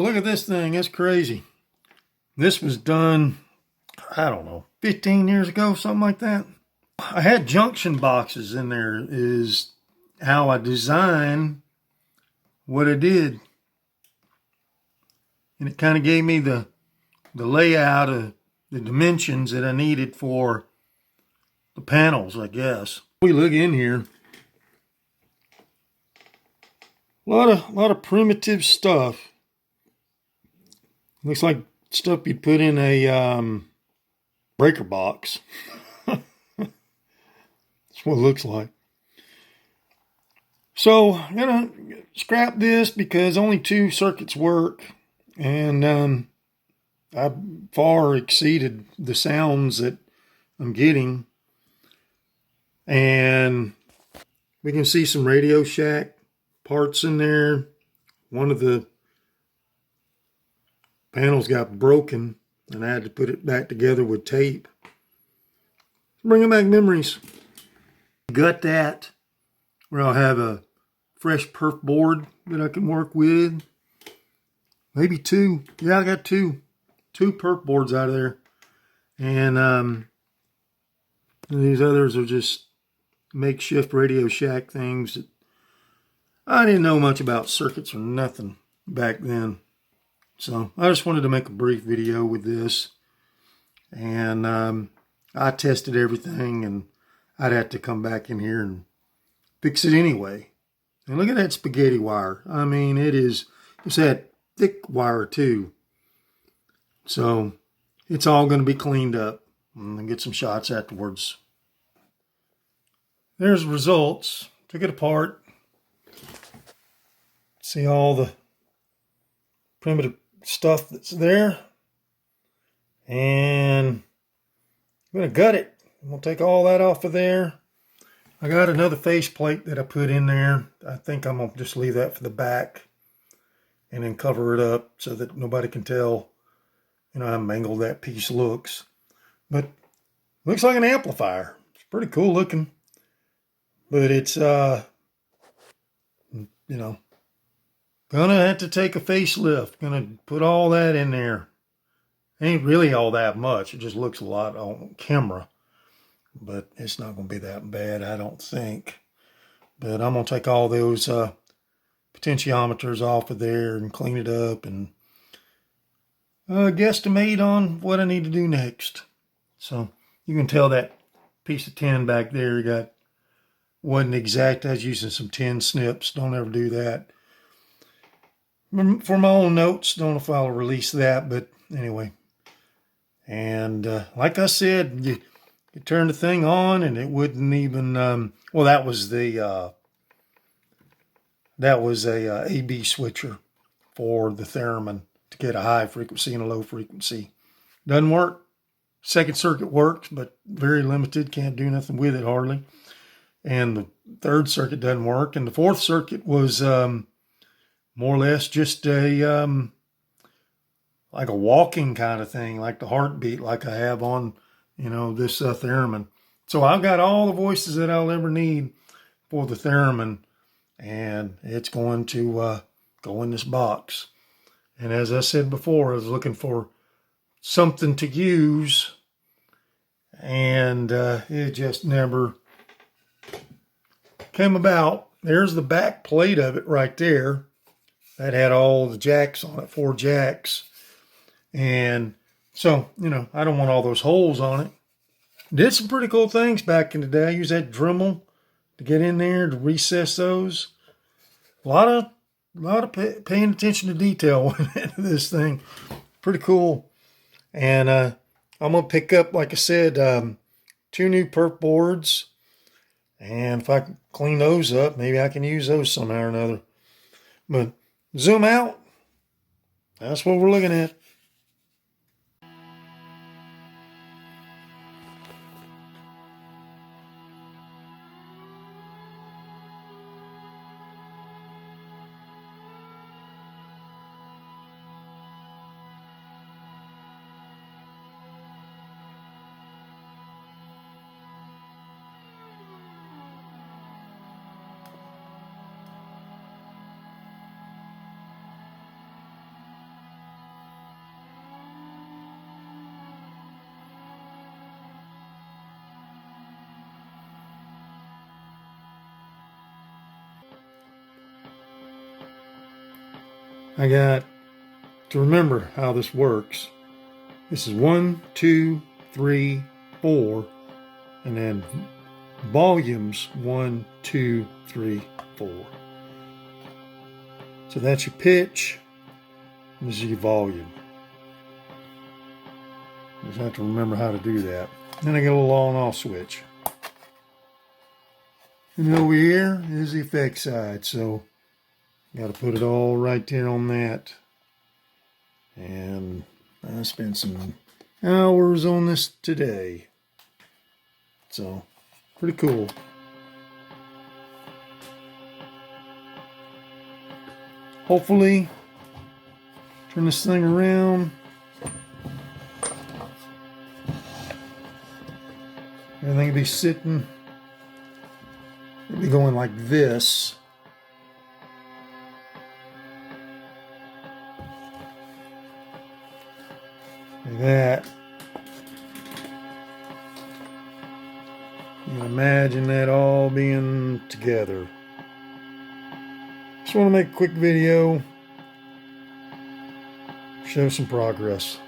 Look at this thing, it's crazy. This was done, I don't know, 15 years ago, something like that. I had junction boxes in there is how I designed what I did. And it kind of gave me the layout of the dimensions that I needed for the panels, I guess. We look in here. A lot of primitive stuff. Looks like stuff you'd put in a breaker box. That's what it looks like. So I'm gonna scrap this because only 2 circuits work, and I far exceeded the sounds that I'm getting. And we can see some Radio Shack parts in there. One of the panels got broken and I had to put it back together with tape. Bringing back memories. Got that where I'll have a fresh perf board that I can work with. Maybe 2. Yeah, I got 2 perf boards out of there. And these others are just makeshift Radio Shack things that I didn't know much about circuits or nothing back then. So I just wanted to make a brief video with this. And I tested everything, and I'd have to come back in here and fix it anyway. And look at that spaghetti wire. I mean, it's that thick wire too. So it's all going to be cleaned up and get some shots afterwards. There's the results. Took it apart. See all the primitive stuff that's there. And I'm going to gut it. I'm going to take all that off of there. I got another faceplate that I put in there. I think I'm going to just leave that for the back and then cover it up so that nobody can tell, how mangled that piece looks. But looks like an amplifier. It's pretty cool looking. But it's, gonna have to take a facelift. Gonna put all that in there. Ain't really all that much. It just looks a lot on camera. But it's not gonna be that bad, I don't think. But I'm gonna take all those potentiometers off of there and clean it up and guesstimate on what I need to do next. So you can tell that piece of tin back there wasn't exact. I was using some tin snips. Don't ever do that. For my own notes, don't know if I'll release that, but anyway. And like I said, you turn the thing on and it wouldn't even, well, that was a AB switcher for the theremin to get a high frequency and a low frequency. Doesn't work. Second circuit works, but very limited. Can't do nothing with it hardly. And the third circuit doesn't work. And the fourth circuit was more or less just like a walking kind of thing, like the heartbeat, like I have on, this theremin. So I've got all the voices that I'll ever need for the theremin, and it's going to go in this box. And as I said before, I was looking for something to use, and it just never came about. There's the back plate of it right there. That had all the jacks on it, 4 jacks. And so, I don't want all those holes on it. Did some pretty cool things back in the day. I used that Dremel to get in there to recess those. A lot of paying attention to detail went into this thing. Pretty cool. And I'm going to pick up, like I said, 2 new perf boards. And if I can clean those up, maybe I can use those somehow or another. But zoom out. That's what we're looking at. I got to remember how this works. This is 1, 2, 3, 4, and then volumes 1, 2, 3, 4. So that's your pitch, and this is your volume. Just have to remember how to do that. Then I got a little on and off switch. And over here is the effect side, so got to put it all right there on that. And I spent some hours on this today. So, pretty cool. Hopefully, turn this thing around. Everything will be sitting. It'll be going like this. Like that. You can imagine that all being together. Just want to make a quick video, show some progress.